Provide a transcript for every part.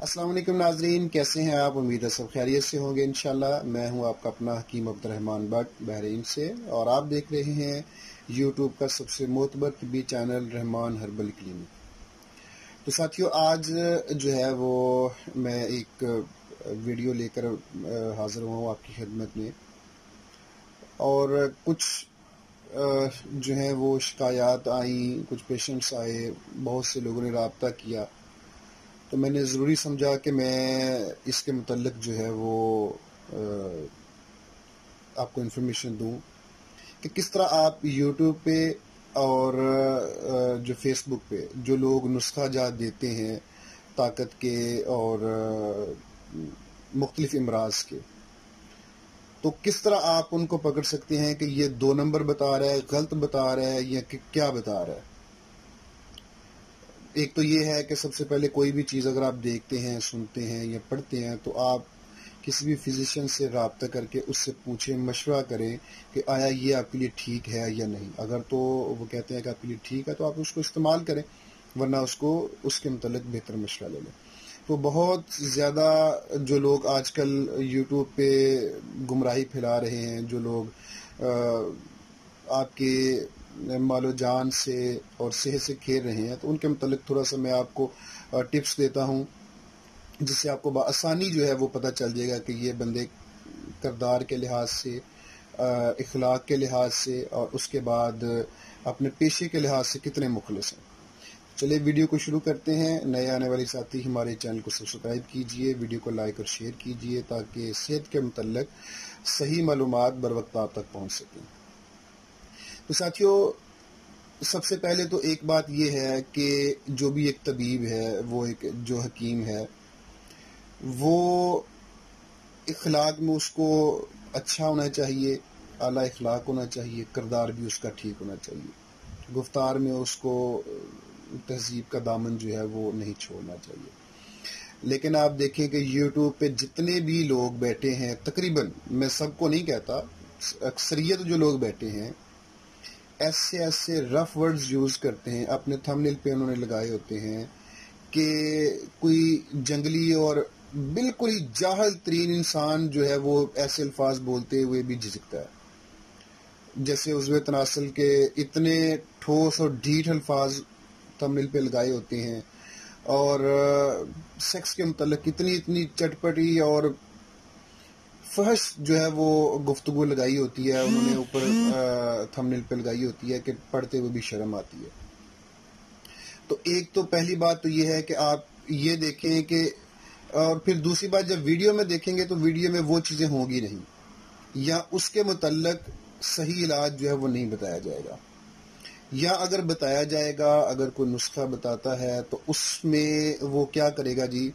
السلام علیکم ناظرین، کیسے ہیں آپ؟ امید ہے سب خیریت سے ہوں گے انشاءاللہ۔ میں ہوں آپ کا اپنا حکیم عبدالرحمان بٹ بحرین سے، اور آپ دیکھ رہے ہیں یوٹیوب کا سب سے معتبر طبی چینل رحمان ہربل کلینک۔ تو ساتھیو، آج جو ہے وہ میں ایک ویڈیو لے کر حاضر ہوا ہوں آپ کی خدمت میں، اور کچھ جو ہیں وہ شکایات آئیں، کچھ پیشنٹس آئے، بہت سے لوگوں نے رابطہ کیا، تو میں نے ضروری سمجھا کہ میں اس کے متعلق جو ہے وہ آپ کو انفارمیشن دوں کہ کس طرح آپ یوٹیوب پہ اور جو فیس بک پہ جو لوگ نسخہ جات دیتے ہیں طاقت کے اور مختلف امراض کے، تو کس طرح آپ ان کو پکڑ سکتے ہیں کہ یہ 2 نمبر بتا رہا ہے، غلط بتا رہا ہے، یا کہ کیا بتا رہا ہے۔ ایک تو یہ ہے کہ سب سے پہلے کوئی بھی چیز اگر آپ دیکھتے ہیں، سنتے ہیں یا پڑھتے ہیں، تو آپ کسی بھی فزیشین سے رابطہ کر کے اس سے پوچھیں، مشورہ کریں کہ آیا یہ آپ کے لیے ٹھیک ہے یا نہیں۔ اگر تو وہ کہتے ہیں کہ آپ کے لیے ٹھیک ہے تو آپ اس کو استعمال کریں، ورنہ اس کے متعلق بہتر مشورہ لے لیں۔ تو بہت زیادہ جو لوگ آج کل یوٹیوب پہ گمراہی پھیلا رہے ہیں، جو لوگ آپ کے مال و جان سے اور صحت سے کھیل رہے ہیں، تو ان کے متعلق تھوڑا سا میں آپ کو ٹپس دیتا ہوں، جس سے آپ کو بآسانی جو ہے وہ پتہ چل جائے گا کہ یہ بندے کردار کے لحاظ سے، اخلاق کے لحاظ سے، اور اس کے بعد اپنے پیشے کے لحاظ سے کتنے مخلص ہیں۔ چلے ویڈیو کو شروع کرتے ہیں۔ نئے آنے والے ساتھی ہمارے چینل کو سبسکرائب کیجئے، ویڈیو کو لائک اور شیئر کیجئے تاکہ صحت کے متعلق صحیح معلومات بر وقت آپ تک پہنچ سکیں۔ تو ساتھیو، سب سے پہلے تو ایک بات یہ ہے کہ جو بھی ایک طبیب ہے، وہ ایک جو حکیم ہے، وہ اخلاق میں اس کو اچھا ہونا چاہیے، اعلیٰ اخلاق ہونا چاہیے، کردار بھی اس کا ٹھیک ہونا چاہیے، گفتار میں اس کو تہذیب کا دامن جو ہے وہ نہیں چھوڑنا چاہیے۔ لیکن آپ دیکھیں کہ یوٹیوب پہ جتنے بھی لوگ بیٹھے ہیں، تقریباً، میں سب کو نہیں کہتا، اکثریت جو لوگ بیٹھے ہیں، ایسے رف ورڈز یوز کرتے ہیں، اپنے تھمبنیل پہ انہوں نے لگائے ہوتے ہیں کہ کوئی جنگلی اور بالکل ہی جاہل ترین انسان جو ہے وہ ایسے الفاظ بولتے ہوئے بھی جھجکتا ہے۔ جیسے عضو تناسل کے اتنے ٹھوس اور ڈھیٹ الفاظ تھمبنیل پہ لگائے ہوتے ہیں، اور سیکس کے متعلق اتنی چٹپٹی اور فحش جو ہے وہ گفتگو لگائی ہوتی ہے، انہوں نے اوپر تھمبنیل پہ لگائی ہوتی ہے کہ پڑھتے ہوئے بھی شرم آتی ہے۔ تو ایک تو پہلی بات تو یہ ہے کہ آپ یہ دیکھیں کہ، اور پھر دوسری بات، جب ویڈیو میں دیکھیں گے تو ویڈیو میں وہ چیزیں ہوں گی نہیں، یا اس کے متعلق صحیح علاج جو ہے وہ نہیں بتایا جائے گا، یا اگر بتایا جائے گا، اگر کوئی نسخہ بتاتا ہے تو اس میں وہ کیا کرے گا جی،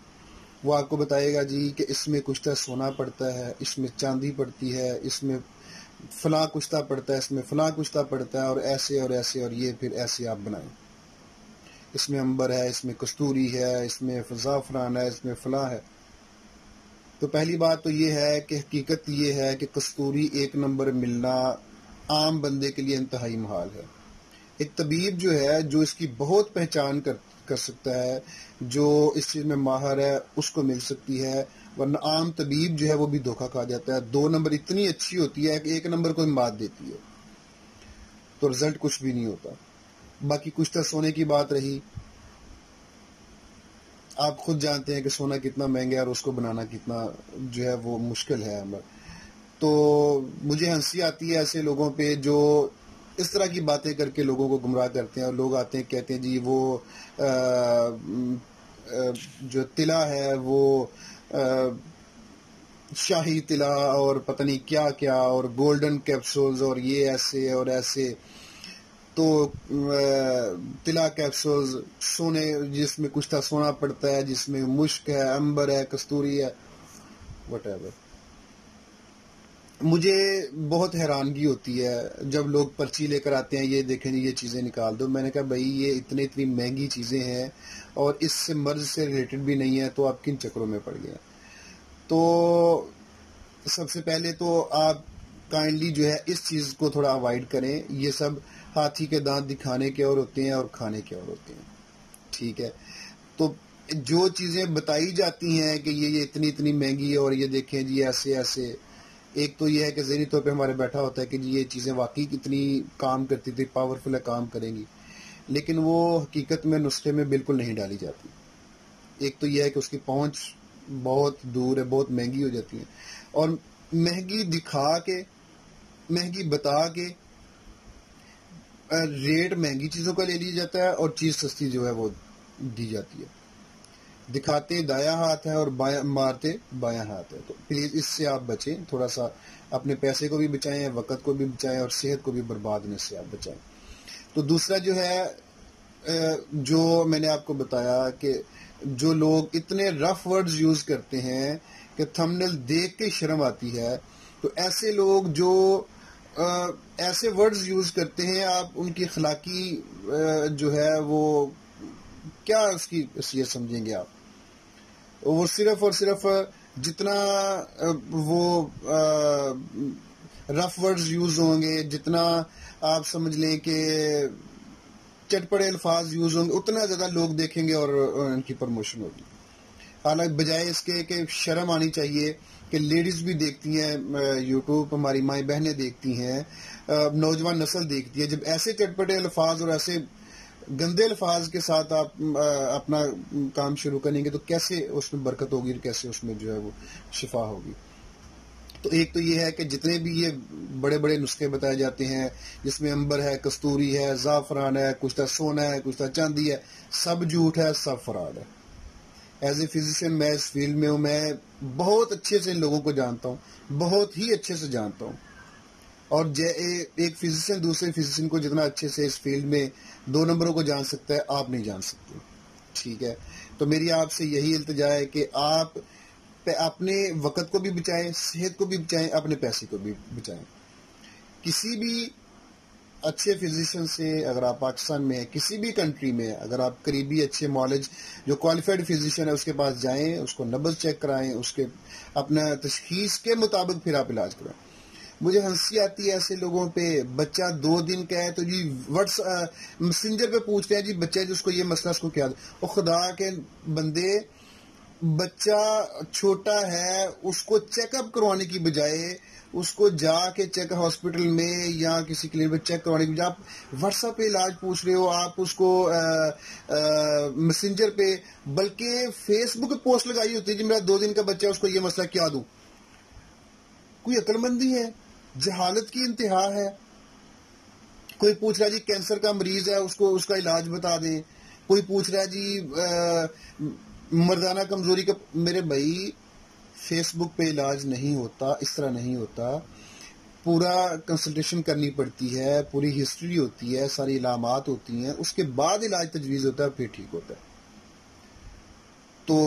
وہ آپ کو بتائے گا جی کہ اس میں کچھ سونا پڑتا ہے، اس میں چاندی پڑتی ہے، اس میں فلاں کشتہ پڑتا ہے، اس میں فلاں کشتہ پڑتا ہے، اور ایسے اور ایسے، اور یہ پھر ایسے آپ بنائیں، اس میں امبر ہے، اس میں کستوری ہے، اس میں زعفران ہے، اس میں فلاں ہے۔ تو پہلی بات تو یہ ہے کہ حقیقت یہ ہے کہ کستوری 1 نمبر ملنا عام بندے کے لیے انتہائی محال ہے۔ ایک طبیب جو ہے، جو اس کی بہت پہچان کر سکتا ہے، جو اس چیز میں ماہر ہے، اس کو مل سکتی ہے، ورنہ عام طبیب جو ہے وہ بھی دھوکہ کھا جاتا ہے۔ 2 نمبر اتنی اچھی ہوتی ہے کہ 1 نمبر کو مات دیتی ہے، تو رزلٹ کچھ بھی نہیں ہوتا۔ باقی کچھ تو سونے کی بات رہی، آپ خود جانتے ہیں کہ سونا کتنا مہنگا ہے اور اس کو بنانا کتنا جو ہے وہ مشکل ہے عمل۔ تو مجھے ہنسی آتی ہے ایسے لوگوں پہ جو اس طرح کی باتیں کر کے لوگوں کو گمراہ کرتے ہیں، اور لوگ آتے ہیں کہتے ہیں جی وہ جو تلا ہے وہ شاہی تلا اور پتہ نہیں کیا کیا، اور گولڈن کیپسولز، اور یہ ایسے اور ایسے۔ تو تلا کیپسولز، سونے جس میں کچھ سونا پڑتا ہے، جس میں مشک ہے، امبر ہے، کستوری ہے، وٹ ایور۔ مجھے بہت حیرانگی ہوتی ہے جب لوگ پرچی لے کر آتے ہیں، یہ دیکھیں یہ چیزیں نکال دو۔ میں نے کہا بھائی یہ اتنی مہنگی چیزیں ہیں اور اس سے مرض سے ریلیٹڈ بھی نہیں ہے، تو آپ کن چکروں میں پڑ گئے؟ تو سب سے پہلے تو آپ کائنڈلی جو ہے اس چیز کو تھوڑا اوائڈ کریں۔ یہ سب ہاتھی کے دانت دکھانے کے اور ہوتے ہیں اور کھانے کے اور ہوتے ہیں، ٹھیک ہے؟ تو جو چیزیں بتائی جاتی ہیں کہ یہ اتنی اتنی مہنگی ہے اور یہ دیکھیں جی ایسے ایسے، ایک تو یہ ہے کہ ذہنی طور پہ ہمارے بیٹھا ہوتا ہے کہ جی یہ چیزیں واقعی کتنی کام کرتی تھی، پاورفل ہے، کام کریں گی، لیکن وہ حقیقت میں نسخے میں بالکل نہیں ڈالی جاتی۔ ایک تو یہ ہے کہ اس کی پہنچ بہت دور ہے، بہت مہنگی ہو جاتی ہے، اور مہنگی دکھا کے، مہنگی بتا کے ریٹ مہنگی چیزوں کا لے لیا جاتا ہے اور چیز سستی جو ہے وہ دی جاتی ہے۔ دکھاتے دایاں ہاتھ ہے اور مارتے بایاں ہاتھ ہے۔ تو پلیز اس سے آپ بچیں، تھوڑا سا اپنے پیسے کو بھی بچائیں، وقت کو بھی بچائیں، اور صحت کو بھی برباد ہونے سے آپ بچائیں۔ تو دوسرا جو ہے، جو میں نے آپ کو بتایا کہ جو لوگ اتنے رف ورڈز یوز کرتے ہیں کہ تھمبنیل دیکھ کے شرم آتی ہے، تو ایسے لوگ جو ایسے ورڈز یوز کرتے ہیں، آپ ان کی اخلاقی جو ہے وہ کیا اس کی حیثیت سمجھیں گے آپ؟ وہ صرف اور صرف جتنا وہ رف ورڈز یوز ہوں گے، جتنا آپ سمجھ لیں کہ چٹپٹے الفاظ یوز ہوں گے، اتنا زیادہ لوگ دیکھیں گے اور ان کی پروموشن ہوگی۔ حالانکہ بجائے اس کے کہ شرم آنی چاہیے کہ لیڈیز بھی دیکھتی ہیں یوٹیوب، ہماری مائیں بہنیں دیکھتی ہیں، نوجوان نسل دیکھتی ہے۔ جب ایسے چٹپٹے الفاظ اور ایسے گندے الفاظ کے ساتھ آپ اپنا کام شروع کریں گے تو کیسے اس میں برکت ہوگی اور کیسے اس میں جو ہے وہ شفا ہوگی؟ تو ایک تو یہ ہے کہ جتنے بھی یہ بڑے بڑے نسخے بتائے جاتے ہیں، جس میں امبر ہے، کستوری ہے، زعفران ہے، کچھ تا سونا ہے، کچھ تا چاندی ہے، سب جھوٹ ہے، سب فراڈ ہے۔ ایز اے فزیشین میں اس فیلڈ میں ہوں، میں بہت اچھے سے ان لوگوں کو جانتا ہوں، بہت ہی اچھے سے جانتا ہوں، اور ایک فزیشین دوسرے فزیشین کو جتنا اچھے سے اس فیلڈ میں 2 نمبروں کو جان سکتا ہے، آپ نہیں جان سکتے، ٹھیک ہے؟ تو میری آپ سے یہی التجا ہے کہ آپ اپنے وقت کو بھی بچائیں، صحت کو بھی بچائیں، اپنے پیسے کو بھی بچائیں۔ کسی بھی اچھے فزیشین سے، اگر آپ پاکستان میں ہیں، کسی بھی کنٹری میں، اگر آپ قریبی اچھے مالج جو کوالیفائڈ فزیشین ہے اس کے پاس جائیں، اس کو نبض چیک کرائیں، اس کے اپنا تشخیص کے مطابق پھر آپ علاج کرائیں۔ مجھے ہنسی آتی ہے ایسے لوگوں پہ، بچہ 2 دن کا ہے تو جی میسنجر پہ پوچھتے ہیں جی بچہ جس کو یہ مسئلہ، اس کو کیا وہ خدا کے بندے، بچہ چھوٹا ہے، اس کو چیک اپ کروانے کی بجائے اس کو جا کے چیک ہاسپٹل میں یا کسی کلینک میں چیک کروانے کی بجائے آپ واٹس ایپ پہ علاج پوچھ رہے ہو، آپ اس کو میسنجر پہ، بلکہ فیس بک پہ پوسٹ لگائی ہوتی ہے جی میرا 2 دن کا بچہ ہے، اس کو یہ مسئلہ کیا دوں؟ کوئی عقل مندی ہے؟ جہالت کی انتہا ہے۔ کوئی پوچھ رہا ہے جی کینسر کا مریض ہے، اس کو اس کا علاج بتا دیں، کوئی پوچھ رہا ہے جی مردانہ کمزوری کا۔ میرے بھائی فیس بک پہ علاج نہیں ہوتا، اس طرح نہیں ہوتا، پورا کنسلٹیشن کرنی پڑتی ہے، پوری ہسٹری ہوتی ہے، ساری علامات ہوتی ہیں، اس کے بعد علاج تجویز ہوتا ہے، پھر ٹھیک ہوتا ہے۔ تو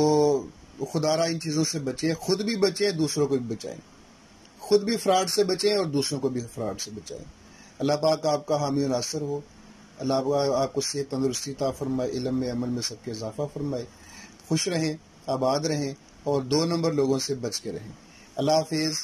خدا را ان چیزوں سے بچیں، خود بھی بچیں، دوسروں کو بھی بچائیں، خود بھی فراڈ سے بچیں اور دوسروں کو بھی فراڈ سے بچائیں۔ اللہ پاک آپ کا حامی و ناصر ہو، اللہ پاک آپ کو صحت تندرستی عطا فرمائے، علم میں عمل میں سب کے اضافہ فرمائے، خوش رہیں، آباد رہیں، اور 2 نمبر لوگوں سے بچ کے رہیں۔ اللہ حافظ۔